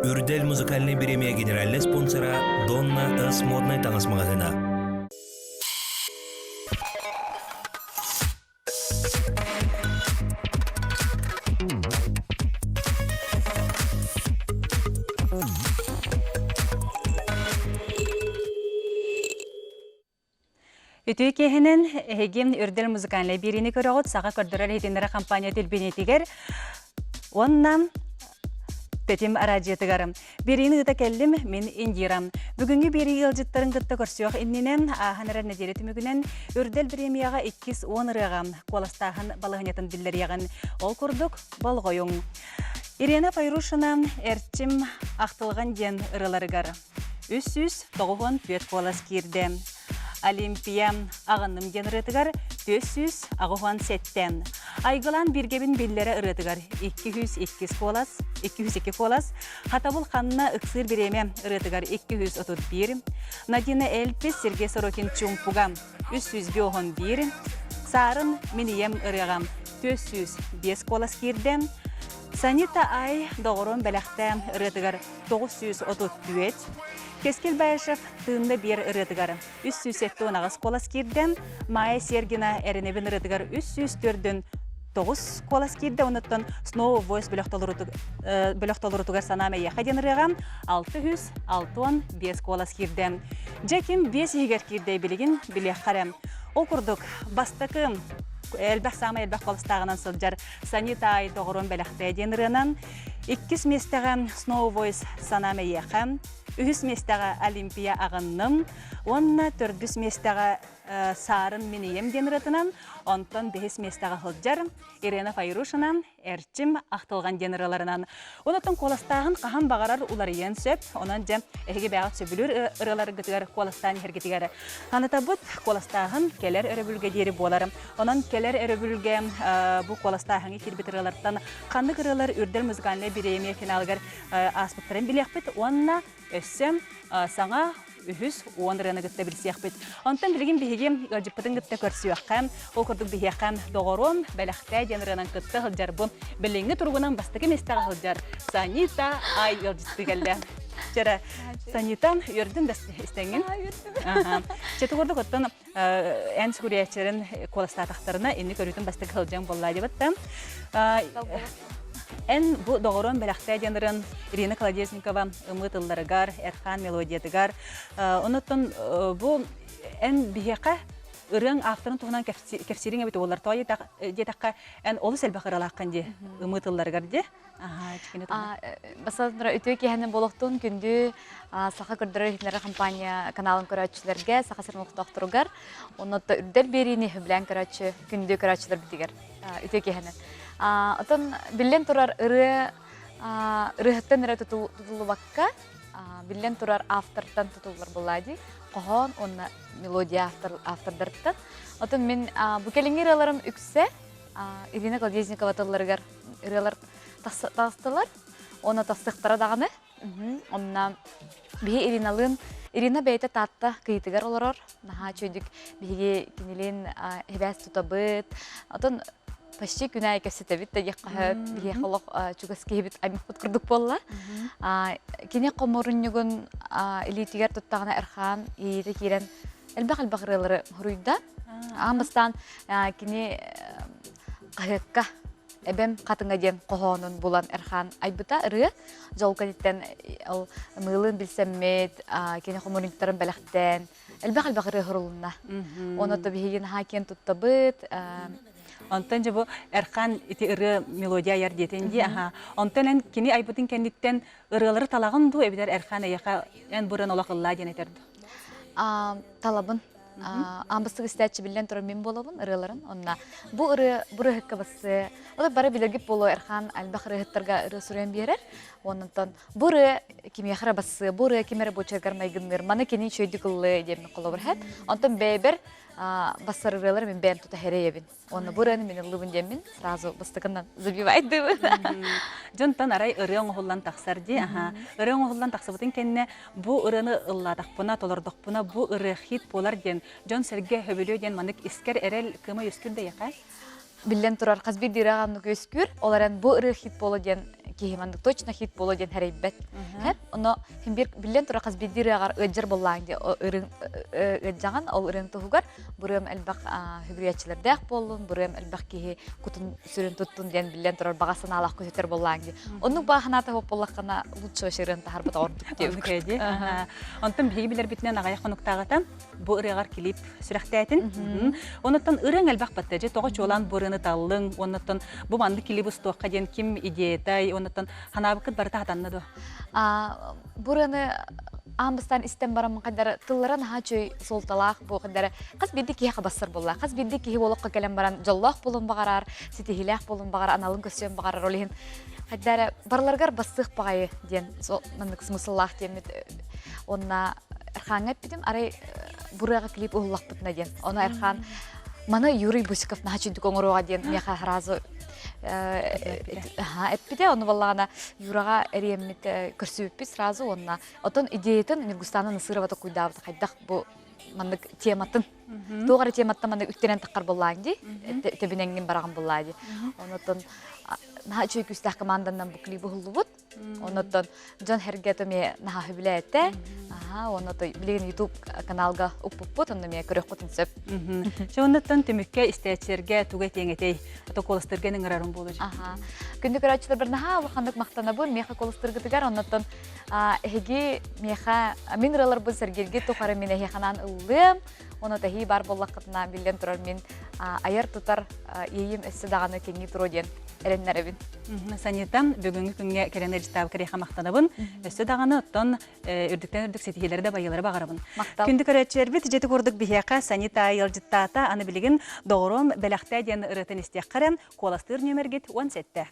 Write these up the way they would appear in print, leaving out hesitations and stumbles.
Үрдел музыкальный премия генеральный спонсора Донна С. Модный таңыз магазина. Ütüykehinin hegim ürdel muzikanlı birini körüğüt sağa kördürel hedinlere kampanya tilbinetiger. Ondan Tetim aracıyatıgarım. Birini gıda kellim min indiram. Bugünkü biri yılcıtların gıtta körsüyoq inninem ahanara nederi tümügünen ürdel premiyaga 210 ırığam. Kolastağın balığınatın billeri yağın. Ol kurduk bal goyun. Irena Payruşina erçim aqtılgan den ırıları gar. Üs toğuğun pöt kolas kirdi. Olimpiya ağınım gen ırıtıgar 400 ağuhan setten. Aygılan birgebin billere ırıtıgar 202 kolas. Hatabul kanına ıksır bireme ırıtıgar 231. Nadine Elpis Sergey Sorokin Çumpuga 311. Sarın miniyem ırığam 405 kolas kirdi. Sanita ay doğrun belakta ırıtıgar 934. Keskil Bayashov tığında bir ırıtıgar 307 ağız kolas kirdi. Maya Sergina Erinevin ırıtıgar 304'dün 9 kolas kirdi. Onuttan Snow Voice bölüktolurtugar saname yakadın ırığam 665 kolas kirdi. Jekim 5 higer kirdi biligin bilekkarem. Okurduk bastakım. Elbək sama elbək kolastağынан sılcar Sanita ay doğrun belakta denirinin 2 mestəğə Snow Voice saname yakam. 3 mestəğə Olimpiya ağınım. 4 mestəğə Sarın miniyem deniritinan. Ondan 5 mestəğə hılcar Irena Payruşina erçim aqtılgan deniralarından. Ondan kolastağın qahan bağarar ular yen söp. Ondan ehge bağat söbülür ırıları gıtıgar kolastağın hergetigar. Kanıta bud kolastağın keler öröbülge deri bolarım. Ondan keler öröbülge bu kolastağın kirbitiralardan kandık ırılar ürdel müzikalne bireyemiye finalgar aspıktарын bilekbit. Onna össem sana ühüs uğandırana gıtta bilsiyakbit. Ondan bilgin bihigim gacıpıdın gıtta körsüyakam. Okurduk bihiyakam doğrum belakta deniranan gıtta hılcar bu. Bilingi turgunan bastıkı mestağı hılcar. Sanita ay yolcıstı geldi. Jara Sanita yördün de istengin. Çetu kurduk ottan en skuriyatçların kolasta taxtarına enni körütün bastıkı hılcan bolladı battım. En bu doğrun belakta denirin Irina Kolodeznikova ımıtılları gar, Erkan melodiyatı gar. Onutun bu en bihiyaka ırın aftırın tuğunan kefsirin ebit oğullar. Toğayı detakka en olu selbaq ıralaqқан de ımıtılları gar de. Basatlara ütüki henin boluqtun gündü saqa kırdırır hiknere kampanya kanalın körəççilərgə saqa sırmıq doktorugar. Onu da ürdel berini hüblen körəççi gündü körəççilər bitigar ütüki henin. Oton billen turar ırıhıttan ere tutulu bakka billen turar aftartan tutulur bulaydı. Qohon onna melodiya aftardartan. Oton men bu kelingir iralarım ükse Irina Kolodeznikova tıllarıgar iralar tastılar. Ona tastıqtara dağını. Onna bihi Irina beyte tatta kıytıgar olurur. Naha çöydük bihi kinilin hebes tutabıt. Oton Пашчи күнәй кәсетебит тәгә кахат бие халык чугаски бит аймакпыт кырдык болла. Кине коморынныгын элитигәр туттагына Эрхан иде кирен элбәгәл багырылары хуруйда. Амстан кине кахакка эбем катынга ден кохонун булан Эрхан айбыта ыры жолканеттен ал мылын билсәммет кине коморынтарын беләхтән элбәгәл багыры хурулна. Оны табиген хакен туттабыт Ondan bu Erkan iti ırı melodiya yer detendi. Ondan kini aybıtın kenditten ırıları talağın du ebider Erkan ayaka en buran olaqılla deneterdi. Talabın. Ambıstık isteçi bilen tura min bolabın ırıların. Onna bu ırı hıkkı bası. O da bara bilirgip bolu Erkan albaq ırıhıttırga ırı süren birer. Ondan bu ırı kim yaxara bası, bu ırı kimere boçargar maygınır. Mana kini çöydük ıllı demin kolabır hep. Ondan beyber басар ырылар мен бәм тута херейбин. Оны бураны мен ылыбын демин, сразу бастыкынан забивайды. Жонтан арай ырыың оғылан тақсар де. Ырыың оғылан тақсабытын кенне бу ырыны ылладақпына, толырдықпына бу ыры хит болар ден. Жон сәрге хөбілі ден манык искер әрел кымы өскүрді яқа? Билен турар қазбир дирағамны көскүр, оларан бу ыры хит болу ден кихиманды точно хит боло ден харайбет. Хеп, оно химбир билен тура каз бидир агар ыджыр боллаң де ырын ыджаган ол ырын тугар бурым элбак хүгриячилердек болун, бурым элбак кихи кутун сүрүн туттун ден билен тура багасын алак көтөр боллаң де. Онун баханата хоп боллакана лучше шерен тахарбат ордук деп. Кеди. Онтон биги билер битнен агай хонуктагатан бу ырыгар килип сүрәхтәтин. Онтон ырын элбак баттыжы тога чолан бурыны таллың, онтон бу манды килип устуакка ден ким идеятай, онтон ханабыкыт барта хатанны до. Бурыны амбыстан истен барам кадар тылларан хачой солталах бу кадар кыз бидди кие басыр болла. Кыз бидди кие болокка келен баран жоллох болун багарар, ситихилах болун багар, аналын көсөм багар ролин. Кадар барларгар бассык багай ден мындык смысллах демет. Онна Эрхаңа бидим арай бурага клип уллакпытна ден. Оны Эрхан мана Юрий Бусиков нахачы дүкөңөрөга ден меха разы эппиде оны баллагана Юрага эриеммит көрсөппи сразу онна. Отон идеятын Миргустана Насыровата куйдабыт кайдак бу мандык тематын. Тугары тематта мандык үттенен таккар боллаңди. Тебинеңген бараган боллади. Онотон нахачы күстак командандан бу клипи хуллубут. Онотон Джон Хергетоме наха хүбилетте. Онотон билген YouTube каналга уппуппут, онда ме көрөк кутун сөп. Шоннаттан төмөккө истечерге туга теңетей, ото колостыргенин ырарын болуж. Күндү көрөчүлөр бир наха вахандык мактана бу меха колостыргытыгар, онотон эги меха минералар бу сергерге тохары мене ханан ылым. Оны тахи бар боллакытына билген турар мен аяр тутар ийим эссе даганы кеңи туроден эреннеребин. Санитам бүгүнкү күнгө керенер житабы кереха мактанабын. Эссе даганы оттон үрдүктен үрдүк сетихилерде байылары багарабын. Күндү көрөчүлөр жети курдук бихека санита айыл життата аны билген доором белахта ден ырытын истеккарен коластыр нөмергит 17.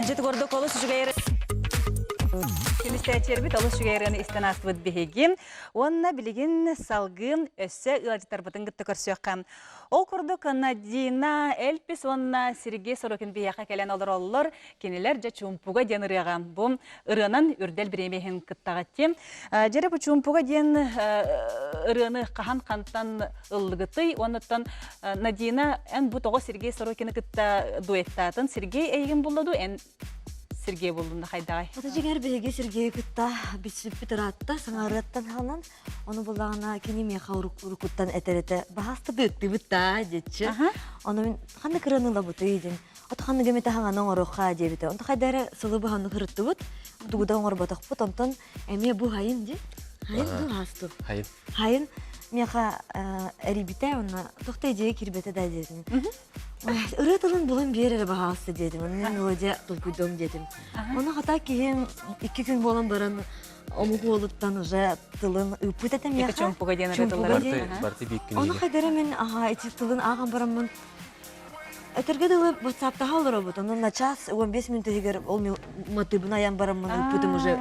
Жети гордо колу сүжгейре. сәчербит олыс жүгеріні истанасыбыт бігегім. Онна білігін салғын өссі ұлажытар бұтын гітті көрсөққам. Ол күрдік Надина Эльпис онна Сергей Сорокин бияқа кәлен олар олар кенелер жа чумпуға ден ұрыға. Бұл ұрынан үрдел біремейін кіттағатте. Жері бұл чумпуға ден ұрыны қахан қанттан ұлығыты. Оныттан Надина ән бұтығы Сергей Сорокины кітті дуэттатын. Сергей әйгін бұлладу, ән Сергей болдуында қайдағай. Ота жегер беге Сергей кытта битсип битаратта саңараттан халан оны буллагына кенеме хауруктан этерете бахасты бытты бытта детче. Оны мен ханны кырыныла буты идин. Ота ханны гемете ханганың орохка дебите. Онта кайдары сылы баханны кырытты бут. Дугудан орботак бут онтон эме бу хайын ди. Хайын ду хасту. Хайын. Хайын меха эрибите онна тохтай же кирбете да дедим. Ыратылын булын берер бағасы дедім. Мен мелодия толкуйдом дедім. Оны хата кейін 2 күн болан баран омугу олыттан уже тылын үппіт етім яқа. Екі чумпуға ден ұрытылар. Барты бек күн Оны егі. қайдары мен эти тылын аған барамын. Өтерге дылы WhatsApp-та халыр обыт. Оны на час 15 минут егер ол мотыбын аян барамын үппітім уже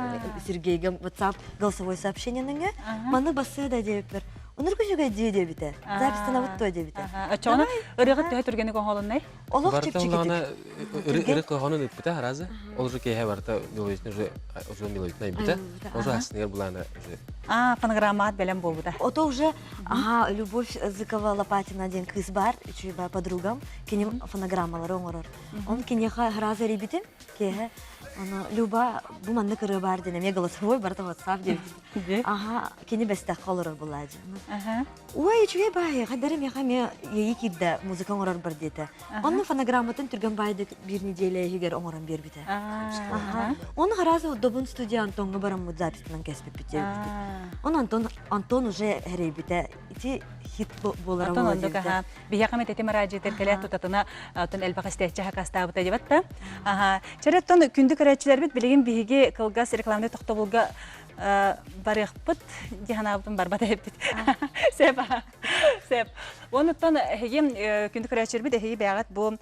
Сергейге WhatsApp голосовой сообщениеніңге. Маны басы да дебіппір. Оныр көшіге дейде бите. Запистана бұт той дебите. Өчоғына ұрығыт түйі түргені көңілінай? Олық Барты чепчик олағына етіп. ірі қығанын үппіті харазы. Ол же кейхе барты мелодисіне уже мелодисіне үппіті. Ол же асынер бұланы уже. Фонограммат бәлем болу да. Ото уже, Любовь Зыкова Лопатина ден кыз бар, үчүй бар подругам, кенем фонограммалар оңорор. Он кенеха храза ребитин, кеhe, Люба бу манны кыры бар дене, ме голосовой барта WhatsApp дебитин. Кене бестах колорор булади. Ой, үчүй бай, гадарым яха ме ейи кидда музыка оңорор бар дете. Онны фонограмматын түрген байды bir неделя егер оңоран бербите. Он храза добун студия Антонга барам записынан кеспеп бите. Он Антон уже ребите, ити хит болара Антон болады. ондық, бияқам ететі мараджи теркеле тұтатына тұн әлбақ істетчі хақастағы бұта дебатта. Чареттон күнді көрәтшілер бит білеген бейге қылғас рекламды тоқты болға барық бұт, дихана бұтын барбата еппет. Сәп. Онықтан әйім күнді көрәтшілер бит әйі бәғат бұл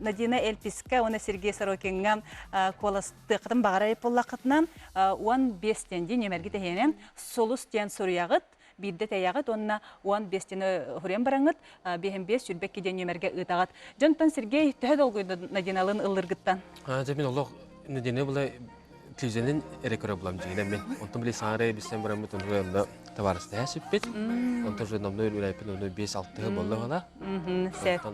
Надина Эльписке, оны Сергей Сорокинға қоластықытын бағара еп болла қытынан 15-тен ден емергі тәйенен солыс тен сұрияғыт, бидде тәяғыт, онына 15-тені хүрен бараңыт, 5 сүрбек кеден емерге ұтағыт. Жонтан Сергей төхед олғыйды Надиналын ұлырғыттан. Жамин олық Надина бұлай телевизионен әрі көрі бұлам жегінен мен. Онтан біле саңары бістен барамыт, онғы онда таварысты әсіп бет. Онтан жөй намны өләйпін, оны 5-6 болды ғала. Сәт.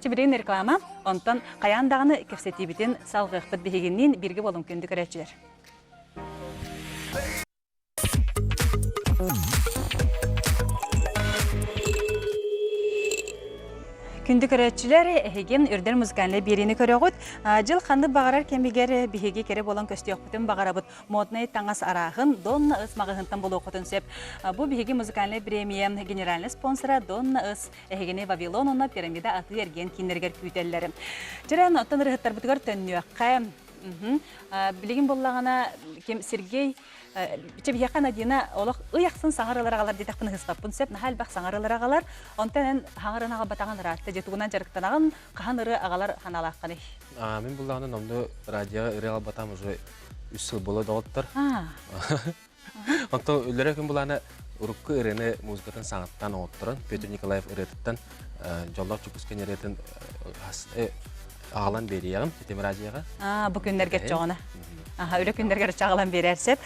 Чебірейін реклама, онтан қаяндағыны кепсеті бітін салғықпыт бігеннен бірге болым күнді көрәтшілер. Күнді көрәтшілер әйген үрдер музыканлы берені көріғыт. Жыл қанды бағарар кембегер бігеге кере болан көсті өқпітін бағарабыт. Моднай таңас арағын Донна Ыс мағығынтан болу оқытын сөп. Бұл бігеге музыканлы премия генеральный спонсора Донна Ыс әйгені Вавилонына пирамида аты ерген кейінергер күйтелері. Жыран оттан рығыттар бұтығар төнні өққа. Білеген болағына Сергей Чебияқа Надина олық ұяқсын саңарыларағалар детақпын ғыстаппын сөп, нахал бақ саңарыларағалар, онтан хаңарынаға батағанлар атты, жетуғынан жарықтанағын қаған ұры ағалар ханалаққаны. Мен бұлағына намды радиоға ұры ала батам уже 3 сыл болы доғыттыр. Онтан өлері күн бұлағына ұрыққы ұрыны музыкатын саңаттан оғыттырын, Петр Николаев ұрытыттан жоллақ чүкіскен ұрытын ағалан бері яғым, жетем радиоға. Бұл күндер кет жоғына. Өлі күндерге чағылан берерсеп.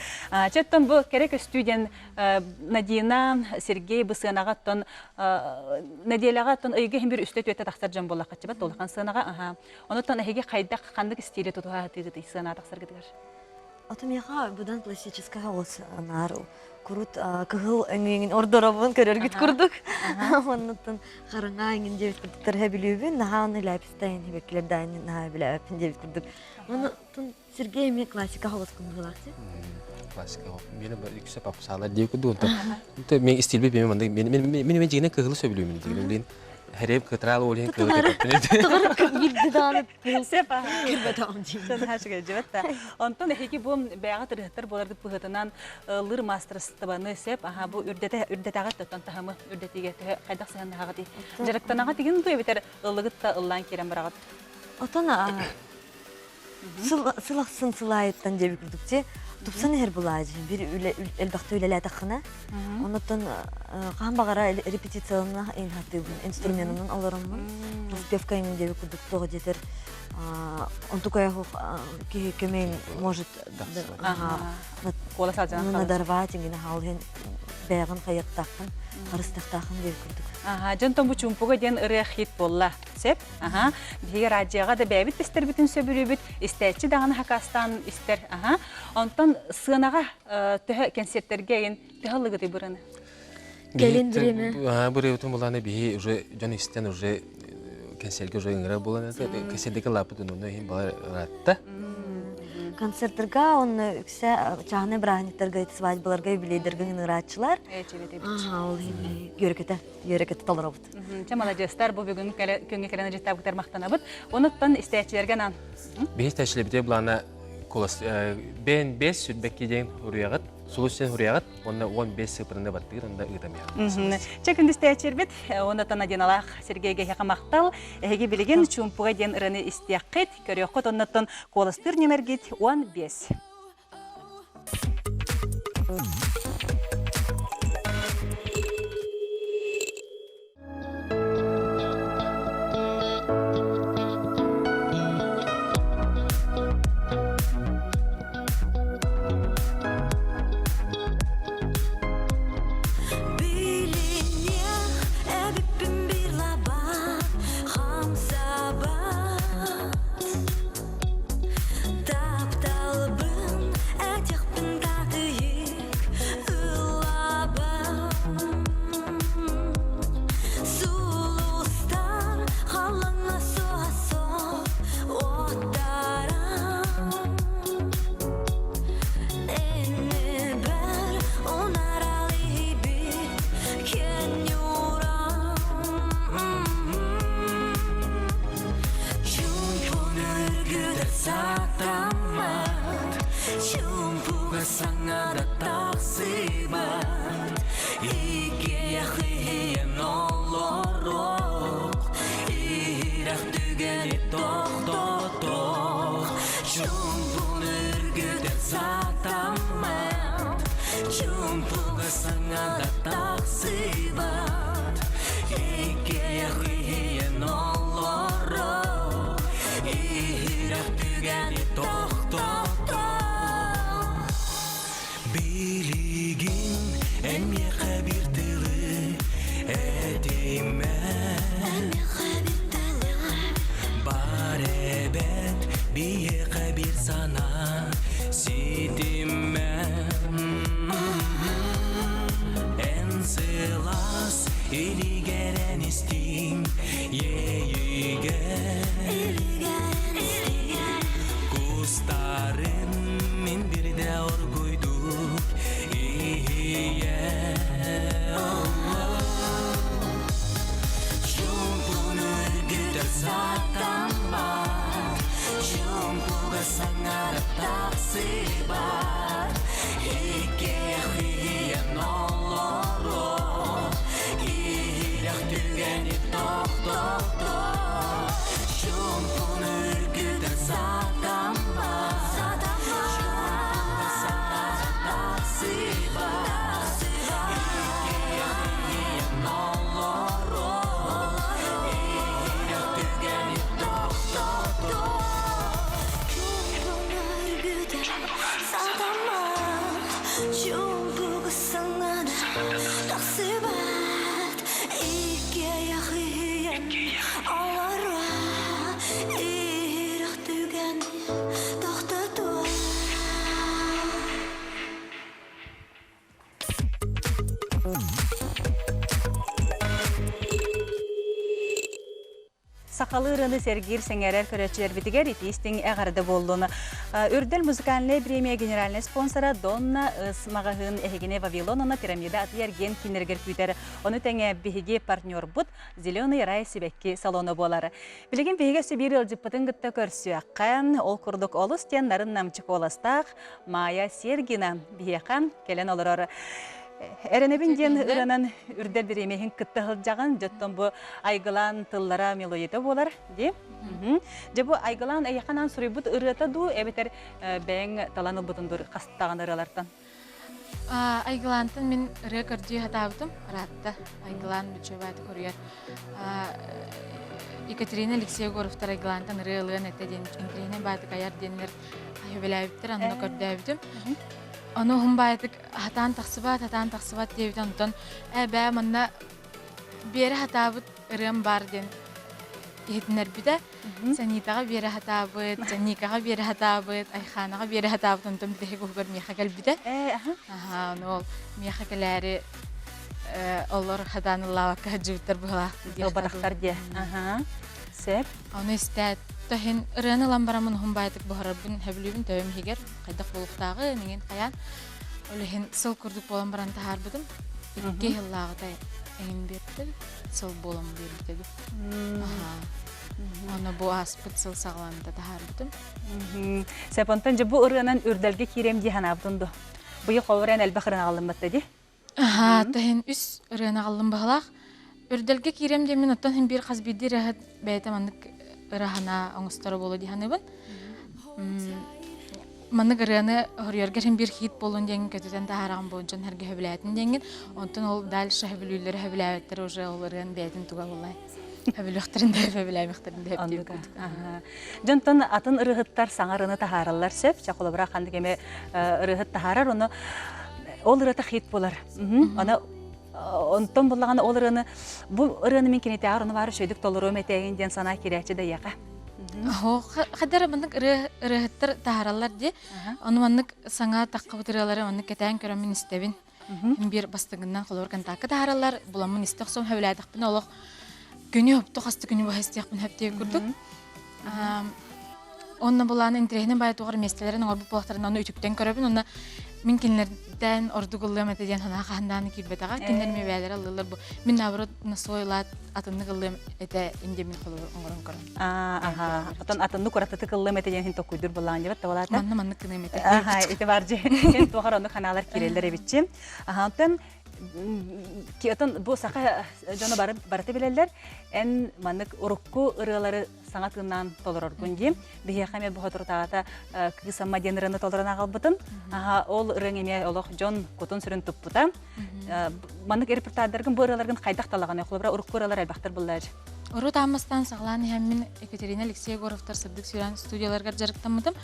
Четтон бұл керек студен Надина, Сергей бұсығынағаттон, Наделағаттон үйге бір үстет өтті тақсар жан болақ қатшы бәт, олыққан сығынаға. Онықтан әйге қайдақ қандық стилі тұтуға түйді сығына тақсар кетігер. Атымеха бұдан классическая осы анар құрут кығыл әңгенген ордорабын көрергіт күрдік. Онықтан қарыңа әңген дебіт күрдіктер әбілеуі, наға оны ләпістайын, хебеккілердайын, наға біләпін дебіт күрдік. Онықтан Сергей мен классика хауыз күнді болақты? Классика хауыз. Мені бір үкісі папысалар дейі күрді. Мен стилбе мен жегіне кығылы сөбілуімен дегенім. Herep kıtral olayın kılı kapatın. Tıgırık girdi dağınıp Sepa. kırbadı amcayım. Sen her şey cevap. Ondan heki bu beyağı tırhıtır bolardı pıhıtınan lir masters tabanı sep. Aha bu ürdete ağat tutan tahamı ürdetiye kaydak sahanda ağatı. Jaraktan ağat igen duya biter ıllıgıt da ıllan kerem bıragat. Otana Сылақсын сылайыттан жебі күрдікте, тупсан әр бұлайды. Bir әлбақты өлелі атақына. Онықтан қаған бағара репетициялына инструментінің аларымын. Распевканың жебі күрдік тоғы жетер. Он только көмейін может надарвать, халген бәғін қайықтақын, қарыстақтақын жебі күрдік. Жонтон бұл чумпуға ден ұры хит болла. Сеп? Бігі радияға да бәбіт істер бүтін сөбірі істәтші дағын хақастан істер. Онтан сығынаға түхі концерттерге ең түхілігі де бұрыны. Келін біреме? Бұре өтін боланы бігі жон істен уже концертге уже ыңыра боланы. Концертдегі лапыдың оны ең бала ратта. Концерттерге оны үксе чағыны бірағынеттерге свадьбаларға юбилейдерге ыңыратшылар. Ол үйрекеті толыр обыд. Чамала жастар бұл бүгін көнге кәрені жеттап күтер мақтана бұд. Оныттан істәтшілерге нан? Бейін тәшілі біте бұланы бен 5 сүрбәкке дейін ұрияғыт, сұлы сен ұрияғыт, онда 15 сыпырында баттығыр, онда ұйтамияғыт. Чекінді істәтшілер біт, оныттан аден алақ Сергейге хеқа мақтал, әге білеген чумпуға ден ұрыны істияққет, көріққыт оныттан қолыстыр немергет 15. Сақалы ұрыны сәргер сәңәрәр көрәтшілер бітігер етестің әғарды болуыны. Үрділ музыкальный премия генеральный спонсора Донна Смағағын әхегіне Вавилонына пирамида аты ерген кенергер күйтері. Оны тәңе бігеге партнер бұд, зеленый рай себекке салоны болары. Білеген бігеге сөбір үлжіппітін күтті көрсі аққан, ол күрдік олыс тен нарын намчық оластақ Майя Сергина бігеқан келен олыр оры. Эренебин диен ыранан үрдер биремехин кыттыгылжаган жоттон бу айгылан тыллара мелодия болар ди. Же бу айгылан айханан сурыбут ырыта ду эбетер бәң таланы бутунdur кастаган ыралардан. Айгылантын мен ыры көрдүй хатабытым, ратта айгылан бүчөбәт көрүер. Екатерина Алексеевгоровтар айгылантын ыры ылыган этте ден интернет баты каяр денлер хөбеләбиттер, аны көрдөбүтүм. Оны хум байтык хатан тахсыбат дебит онтон бә манна бери хатабыт ырым бар ден етінер биде. Санитаға бері хатабыт, Жанникаға бері хатабыт, Айханаға бері хатабыт, онтон бидеге көгөр меха кәл биде. Оны ол меха кәләрі олар хатаны лавакка жүттер бұғалақты. Барақтар де. Сеп. Оны істәт. Тохин ырыны ламбарамын хум байтык бұғарабын хөбілібін төйім хегер. Қайдақ болуқтағы менген қаян. Олығын сыл күрдік болам баран тахар бұдым. Икке хиллағыдай әйін берді. Сыл болам берді. Оны бұ аспыт сыл сағыланында тахар бұдым. Сеп онтан же бұ ырынан үрдәлге керем дейхан абдынды. Бұйы қовыран әлбақырын ағылым бітті де? Тохин үс ырыны ағылым бағылақ. Үрдәлге керем деймін оттан хин бір қазбейді рәхет бәйті мандық ырахана оңыстары болу дейханыбын. Манны гырыны хорьоргер хин бір хит болуын дейін көтетен тахараған болынчан әрге хөбіләйтін дейін. Онтан ол дальше хөбілүйлері хөбіләйттер уже ол ырын бәйтін туға болай. Хөбіліқтерінде хөбіләйміқтерінде хөбіләйміқтерінде. Жонтон атын ырыхыттар саңарыны тахаралар сөп. Чақылы бұрақ қанды кеме ырыхыт тахарар, оны ол ырыта хит болар. Онтон болағаны ол ырыны, бұл ырыны мен кенеті ағырыны бары шөйдік толыру мәтегінден сана керекчі да яқа. Қадар мандык ырыхыттар тахаралар де, оны мандык саңа таққы бұтырылары, оны кетайын көрімін істебін. Бір бастығынан қолыр контакы тахаралар, бұламын істеқ соң хөбіләдіқпін олық күні өпті, қасты күні бұға істеқпін хөптеге күрдік. Онна бұланы интерегінен бай туғыр местелерін орбы бұлақтарын оны үтіктен көрібін, оны мен кенлерден ордуғылым әтеден хана қағанданы кирбетаға, кенлеріме бәлері алылар бұл. Мен набырот насойлат атынны қылым әті инде мен қолы оңырын көрім. Отон атынны көратыты қылым әтеден хин тоқуйдыр болағын жебет, табалаты? Манны кыным әті. Эти бар же. Хин туғар оны қаналар керелер әбітчі. Отон бұл сақа жоны барыты білелер, ән маннык урукку ырылары саңатынан толырыр күнде. Бейхаме бұға тұртағата күйсамма деніріні толырын ағалбытын. Ол ырың еме олық жон көтін сүрін тұппыта. Маннык әріпіртадырғын бұл ырыларғын қайдақ талаған еқылыбыра урукку ырылар әлбақтыр бұллар. Уру тамастан сағланы хәммін Екатерина Алексеевгоровтар сырдық сүйран студияларға жарықтамыдым.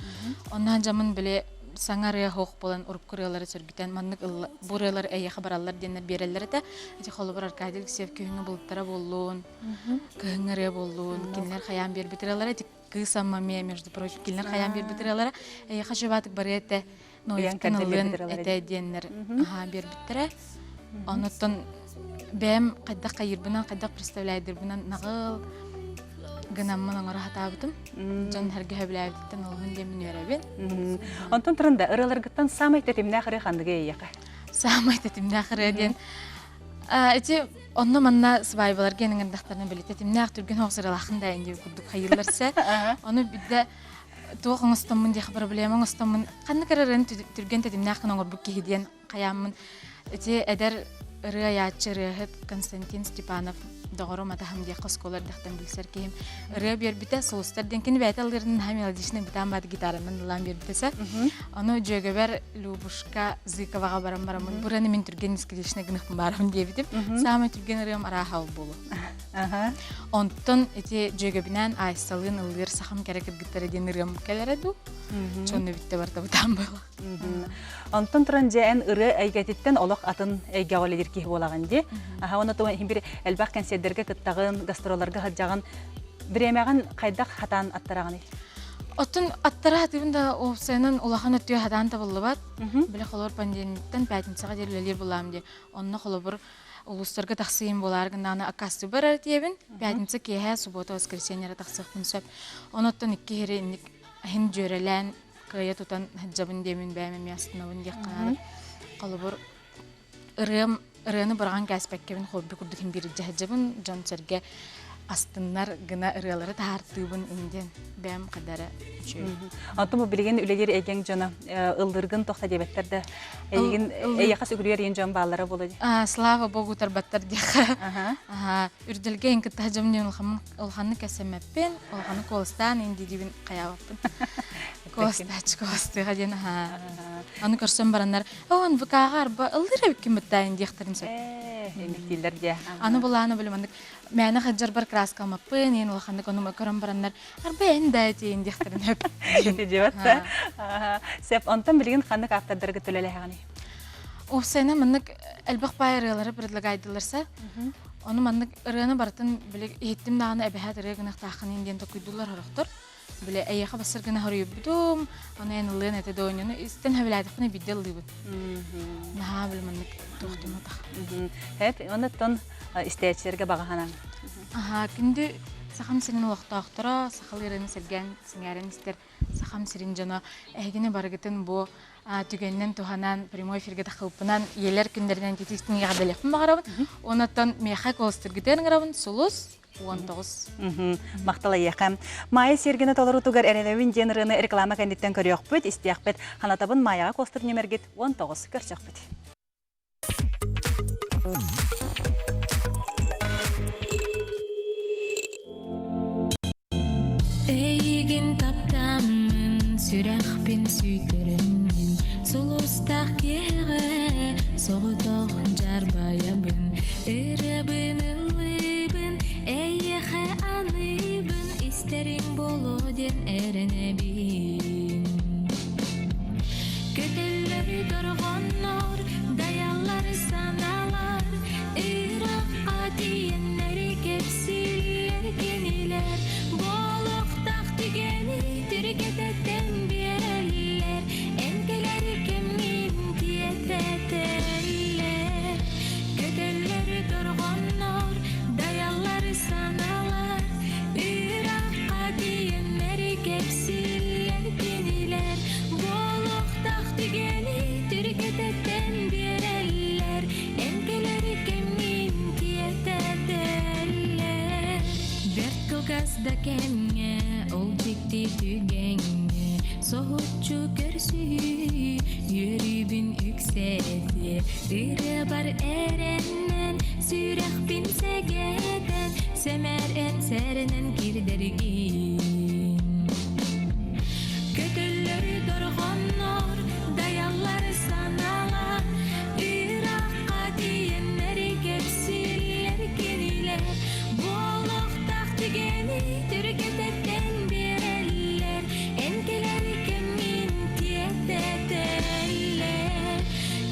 Оннан жамын біле саңарыя хоқ болан уруп көрелері сөргітен маннык бурелер әйе хабаралар денер берелер де эти холобар Аркадий Алексеев күйіңі бұлттара болуын, күйіңірі болуын, кенлер қаян бер бітірелері, тек күйсамаме, между прочим, кенлер қаян бер бітірелері, әйе қашыбатық бар әті, нойфтын ұлын әті денер бер бітірі. Оныттан бәм қайдақ қайырбынан, қайдақ представляйдырбынан нағыл гынаммын оңыр хатабытым. Жон әрге хөбіләбіттен олғын демін өрәбін. Онтон тұрында ырыларғыттан самай тәтімні ақыры қандығы ейеқі? Самай тәтімні ақыры ден. Әте, онны манна сыбайбалар кенің ындақтарына білі тәтімні ақ түрген оғызыр алақын дайын деп күрдік қайырларса. Оны бүдді туық оңыстамын дейқі проблема оңыстамын. Қанны кәрірін түрген тәтімні ақын оңыр бүк кейден қаямын. Әте, әдер ыры аячы рыхыт Константин Степанов доғыру матахам дейқы сколар дақтан білсер кейім. Ыры бер біті соғыстар денкені бәйті алырының хамеладишінің бітан бады гитараның дылан бер бітесі. Оны жөгі бәр Любушка Зыковаға барам-барамын. Бұраны мен түрген ескедешіне гынықпын барам дебідіп. Самай түрген ырым арахау болу. Онтын әте жөгі бінен айсалын ылыр сақым кәрекет гитары ден ырым кәлер әду. Чоны бітті барда бұтан болу. Онтон тұран жән ыры әйгәтеттен олық атын әйге оледер кейі болаған де. Оны туын бір әлбақ кәнседерге күттағын, гастроларға хаджағын біремеғін қайдақ хатан аттарағын ей? Оттын аттара хатыбында опсайынан улахан өттіге хатан табылы бат. Білі қолыр пандемиттен пәтінсіға дерлелер боламын де. Онына қолыбыр улустарға тақсыйын боларғындағына акасты бар әртебін. Пәтінсі кейе суббота воскресеньері тақсықпын сөп. Оныттан ikki хері хин жөрелән кая тутан хаджабын демин бәймем ястынабын дек қанады. Қолыбыр ырыны барған кәспәккебін хобби күрдікін бір хаджабын жан сәрге астыннар гына ырылары тартыбын инден бәм кадары үчүй. Антым билген үлегер эген жана ылдыргын тохта дебеттерде. Эген эяқас үгүрер ен жан баллары болады. Слава Богу тарбаттар диха. Үрділген кітті жамнен олханы кәсемеппен, олханы колыстан инди дибин қаябаппын. Колыстач колыстыға ден. Аны көрсем барандар, оған бұқаға арба ылдыр әбіккен бұттайын дияқтарын сөп. Еміктейлер де. Аны бұланы білімандық, мәні қаджар бар крас қалмаппын, ең олханы көнім көрім барандар, арба әнді әтейін дияқтарын өп. Дебатта. Сеп, онтан білген қандық автордарға төлелі ғаны? Осайна маннык әлбәқ байырылары бірділік айдылырса, оны маннык ырыны бартын білек еттім дағаны әбәхәт ырығынақ тақын инден токуйдулар хорықтыр. Біле әйеға басыр гына хорuyup будum, оны әнілігін әтеді ойнаны, істен әбіләдіқіні бидделді бұд. Наға білі маннык тоқтым отақ. Хәп, оны тон істәйетшерге бағаханан. Күнді сақам сирин олықтақтыра, сақал ырыны сәрген сіңәрін істер, сақам сирин жана әйгені барғытын бұ түгеннен туханан прямой эфирге тақылпынан елер күндерден тетістің еғадалықпын бағарабын. Онаттан меха колыстыргыдерін ғарабын, сұлыс 19. Мақтала еқам. Майя сергені толыру тугар әрелеуін деніріні реклама кәндеттен көрі өқпіт, істияқ бет. Ханатабын майяға колыстыр немергет 19 көрсіқ бет. Эйгин таптамын, сүрәхпен сүйтерімін, сұлыстақ кеғі, соғытоғын жарбайабын, үребін ұлыбын, әйеқі аныбын, істерің болуден әрінебін. Көтелер тұрғаннар, даялар саналар, ұраққа дейінлері кепсілер кенелер, Тигени тиргететтен берелер, энкелер кемин тиететелер. Көтелер тұрғаннар, даялар саналар, үраққа дейінлер кепсілер кенелер. Болықтақ тигени тиргететтен берелер, энкелер кемин тиететелер. Берт кылгазда кемге Ол текті түгенге, соғытчу көрсі, үйрібін үксәді, үрі бар әріннен, сүрәқпін сәгеден, сөмәрін сәрінен кирдірген. Көтілер тұрғаннар, даялар саналар, үраққа дейінлер кепсілер кенелер, болықтақ түгені түргететтен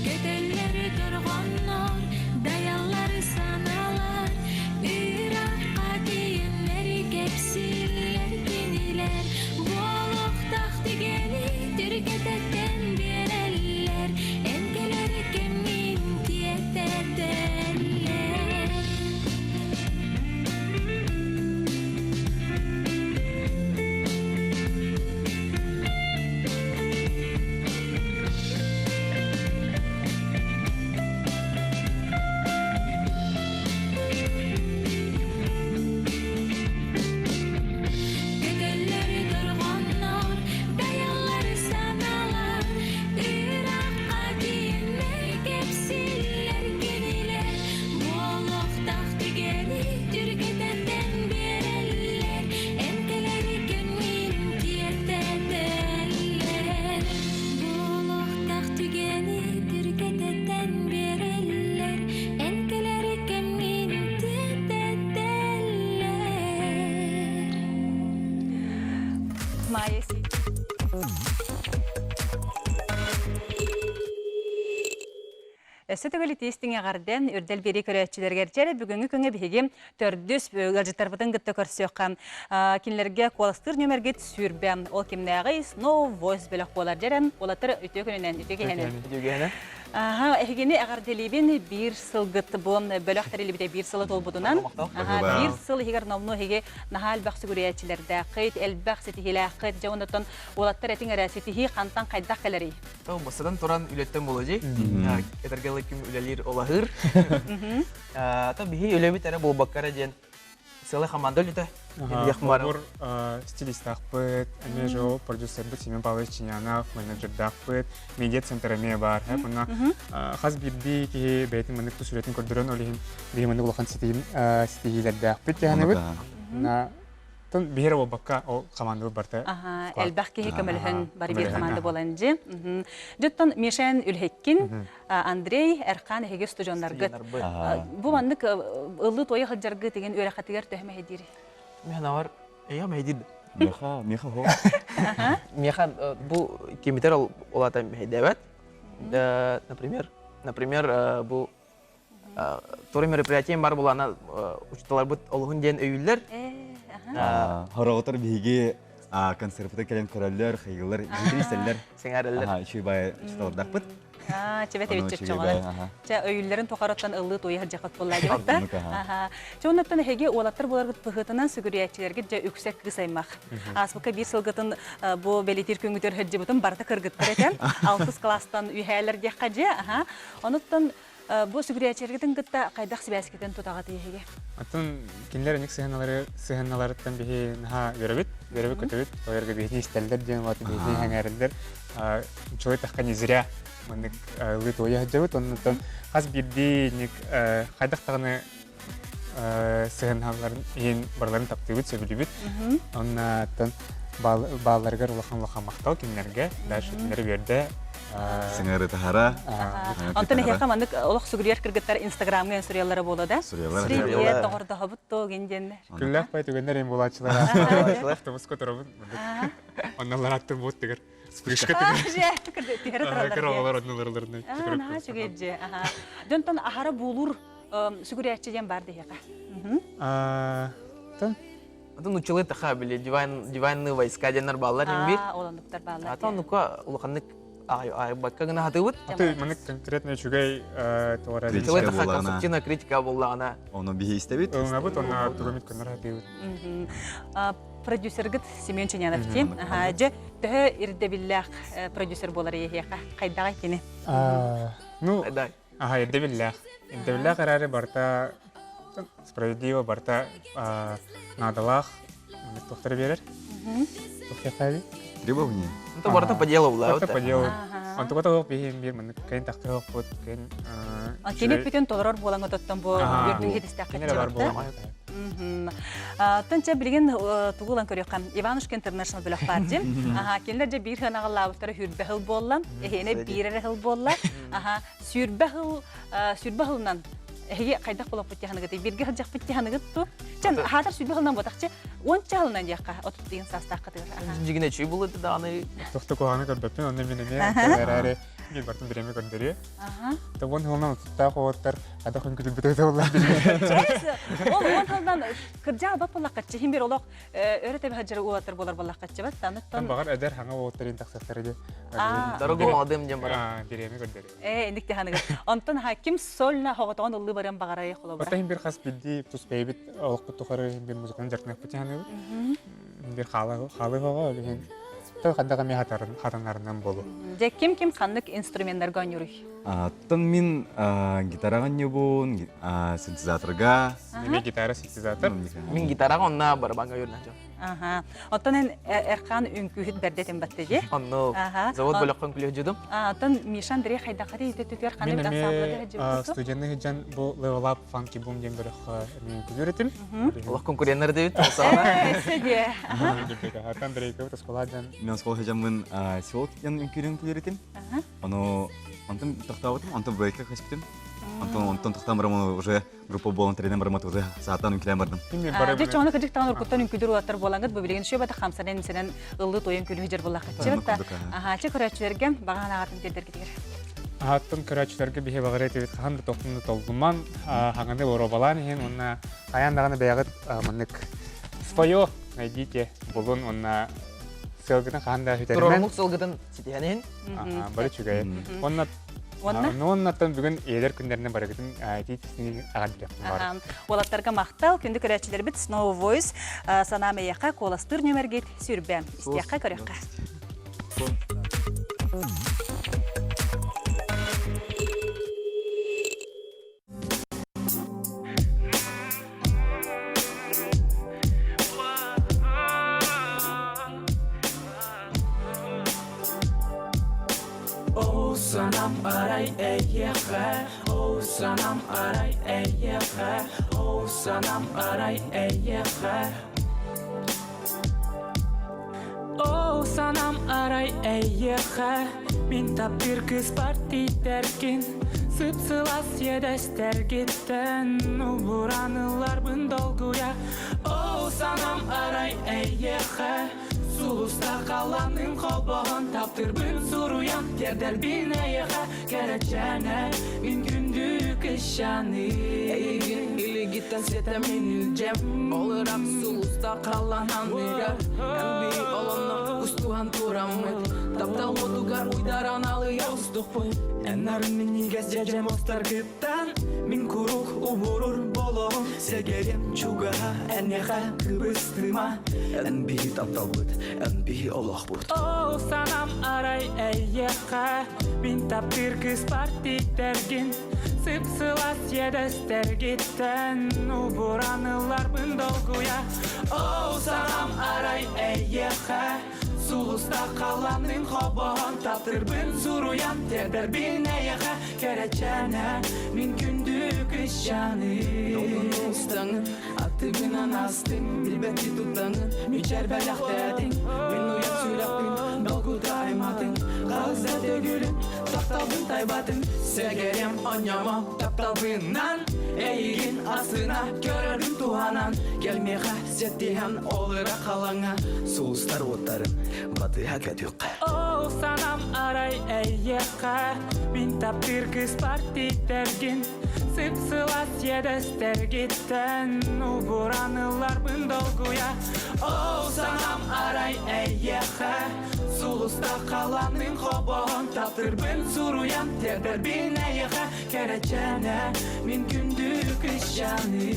Көтелер тұрғанар, даялар саналар, үраққа дейінлер кепсілер кенелер, болықтақ тігені түргететтен берелер, әнкелер кемін тиететелер. Сөтөгөлі тестіңе ғарден үрдел бері көрәтчілерге әрчәрі бүгінгі күнге бігеге төрдіс ғалжыттарбытын ғытты көрсеуққа. Кенлерге қоластыр нөмерге түсірбәм. Ол кемнәғі сноу войс бөлік болар жерен, олатыр өте күнінен, өте кенен. Әгені әғарделебен бір сылғыт бұл бөліқтері лебеде бір сылы тол бұдынан. Бір сыл егер номну еге нағал бақсы көрәтчілерді қайт, әлбәқ сетігілі қайт жауынытын олаттыр әтің әрәсетігі қантан қайдақ кәлері. Масадан туран үлеттен болуы Этергелі кім үлелер олағыр. Бихи үлебет әрі бұл баққара ден целая команда үлете. Яхмар. Бур стилистахпыт, эме жол продюсербыт Семен Павлович Чинянов, менеджердахпыт, медиа центраме бар. Буна хас бирди ки бейтин мынык ту сүрөтүн көрдөрөн олихин бии мынык улахан стилилердахпыт яханыбыт. На тон бихер ол бакка ол команда барта. Аха, элбах ки көмөлһөн бар бир команда боланжы. Жөттөн Мишен Үлхеккин, Андрей Эркан хеге студиондаргыт. Бу мандык ылы тойы хылжаргы деген өрәхәтигәр төһмә хедири. Мехнавар. Я мейдид. Меха хо. Меха бу кимитер олата мейдебет. Например, бу Торы мероприятие бар булана учталар бут олгун ден өйлөр. Хороготор биге концертта келен короллар, хыйлар, жителлер, Сеңәрелер. Чуйбай чуталдакпыт. Чебете битчек чоңалар. Ча өйлөрүн тохараттан ылы тойы хылжакат боллайды бакта. Чоннаттан хеге олаттар буларгы пыхытынан сүгүрүячилерге же үксек кысаймак. Аспыка бир сылгытын бу белетир көңүтөр хыджыбытын барта кыргыттыр экен. 6 класстан үйһәлер декка же. Оныттан бу сүгүрүячилердин гытта кайдак сибәскетен тутагаты хеге. Атын кинлер эник сыһыналарыттан бихи наха görөбүт көтөбүт. Тоярга бихи истелдер ден ваты бихи хәңәрелдер. Чой тахка не зря мынык ылы тойы хыджыбыт. Оннан хас бирди ник кайдак тагыны сыһыналарын ин барларын таптыбыт, сөбүлүбүт. Оннан балаларга улахан мактал кинлерге дальше кинлер берде. Сеңәре тахара. Антон хека мандык олох сүгүрүяр кыргыттар Инстаграмга сүрелләре болода. Привет, тогорда хабытто генден. Күлләк бай түгәннәр ин булачылар. Автобуска торабын. Анналар аттыр бот тигер. Спришка тигер. Кыралар анналарларны. Наха чүгеҗе. Дөнтон ахара булур сүгүрүячеден барды хека. Атын учылы таха биле диванны войска денер баллар инбир. Оландыктар баллар. Atan nuka ulkanlık ay bakka gına hatırlıt. Аты мынык конкретно чугай товара. Учылы таха конструктивна критика болла она. Оны биге истебит. Онабыт онна тугамит коннар хатыбыт. Продюсергыт Семен Чинянов ти. Же тө ирдебиллах продюсер болар яха. Кайдага кини. Ну, Дай. Ирдебиллах карары барта справедливо барта надалах тохтар берер. Тохтаби. Требования. Это барта по делу была. Тохта по делу. Антугата бихим бир мынык кайын тахтар бот кайын. Кенеп бүтүн толорор болаңы тоттон бу үрдүн хедистак качырда. Тонча билген тугулан көрөккан Иванушка International Block Party. Келер же бир ханагаллабыттары хүрбехил боллан, эхене биререхил болла. Сүрбехилнан Эге кайдак болуп бутяханыгы бирге хажак бутяханыгы ту. Жан хатар сүрбехилнан ботакчы 10 чалынан жакка отуп деген састакка тыр. Жигине чүй булды да аны. Тохта коаны көрдөппүн, аны менене карары бир бартын биреме көрдөрү. Та вон хылнан та хоттар ада хон күтүп бүтөдө болла. Ол он хылдан кыржа бап боллакчы хим бир олок өрөтөбө хажары уатыр болар боллакчы бат. Тан багар эдер хаңа оттарын таксактары. Дорога молодым жам бара. Биреме көрдөрү. Эндикте ханыгы. Онтон хаким сольна хоготон улы баран багарай холобра. Бата хим бир хас бидди туспейбит олокпут тухары бир музыканы жартнак бутяны. Бир халы хого деген. Той кадага ми хатанларынан болу. Же ким кандык инструменттер гонюруй? Тон мин гитараган небун, синтезаторга. Неме гитара синтезатор. Мин гитарага онна барабанга юрнажам. Оттон Эркан үңкүһүт бердетен баттыжы. Онно завод бөлөккөн күлө жудум. Оттон Мишан дире хайдакары итетүтөр каны бир ансамблга жибуту. Студияны жан бу Level Up Funky Boom ден бир мен күлөретим. Аллах конкуренттер дебит болсана. Эсеге. Хатан дрейков тасколадан. Мен скол хажамын сеол ян үмкүрен күлөретим. Оно антон тохтабытым, антон брейкка хаспитим. Антон тохтамырым уже группа болон тренер бармат уже саатан үмкүлен бардым. Же чоңна кыжык тагын уркуттан үңкүдүр уаттар болаңыт бу билген шөбата хамсанен сенен ылды тоyun күлү жер боллакчы бата. Че көрөчүлөргө баганагатын делдер кетер. Аттын көрөчүлөргө бихе багыр этебит ханды токтунду толгуман хаңаны оробалан ген онна аяндаганы бягыт мынык свое найдите болун онна селгына ханда хитермен. Турамук селгыдан ситянен. Бары чугай. Оннаттан бүгін елер күндерінен барагытын айтитісіне аған білек. Олаттарға мақтал, күнді көрәтшілер біт Snow Voice санамы яқа қоластыр нөмергет сүрбәм. Істияққа көрекқа. o sanam aray eyyehe, o sanam aray eyyehe. O sanam aray eyyehe, min tap bir kız parti derkin, sıpsılas yedester gitten, uburanılar bın dolguya. O sanam aray eyyehe, sulusta kalanın kolboğun taptır bün suruyan, terder bin eyyehe, kereceğine min gündük eşyanı. Eygin ili gitten setem inilcem, olarak sulusta kalan hanıgar, en büyük olanı ustuhan turamıd, taptal odugar uydaran alıya ustuk bu. En narın min gezcecem ostar gıttan, min kuruk umurur bolom, segerim çugaha en yaka kıbıstıma, en büyük taptal bud, en büyük olak bud. O sanam aray eyyaka, min taptır kız parti dergin, sıpsılas yedester gitten, uburanılar bın dolguya. O sanam aray eyyaka, sulusta kalanın koboğun taptır bın suruyan, terder bin eyyehe, kereceğine min gündük işyanı. Yolunu ustanın, attı binan astın, bilbeti tutanın, mücer belak dedin, min uyat sürektin, dolgu daimatın, kağızda dögülün, taptalbın taybatın, segerem onyama, taptalbından, eğin asına, görürüm tuhanan, gelmeye settihan olarak kalana, sulustar otarın, batıya kötük. O sanam aray eyyeka, min taptır kız parti dergin, sıpsılas yedester gitten, uburanılar bın dolguya. O sanam aray eyyeka, sulusta kalanın koboğun taptır bın suruyan, terder bin eyyehe, kereceğine min gündük işyanı.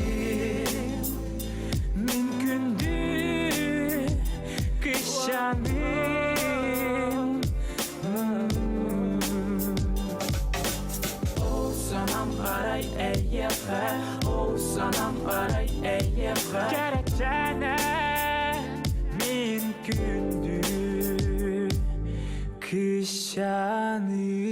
Min gündük işyanı. O sanam aray eyyehe, o sanam aray eyyehe, kereceğine min gündük işyanı.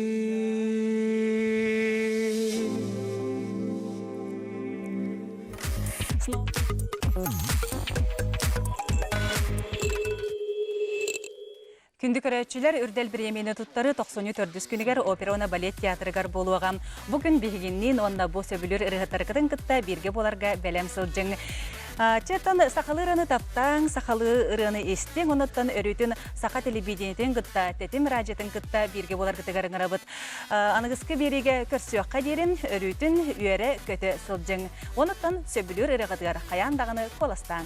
Күнді көрәтшілер үрдел премияны туттары 94 күнігер опера балет театрыгар болуағам. Бүгін бігіннен онна бос өбілер ұрғытарқытын күтті берге боларға бәлем сылжың. Четтан сақалы ұрыны таптаң, сақалы ұрыны естен, оныттан өрітін сақа телебидениетін күтті, тәтім ражетін күтті берге болар күтігарын ұрабыт. Анығысқы береге көрсіуаққа дерін өрітін үйері көті сылжың. Оныттан сөбілер ұрығытығар қаяндағыны қоластан.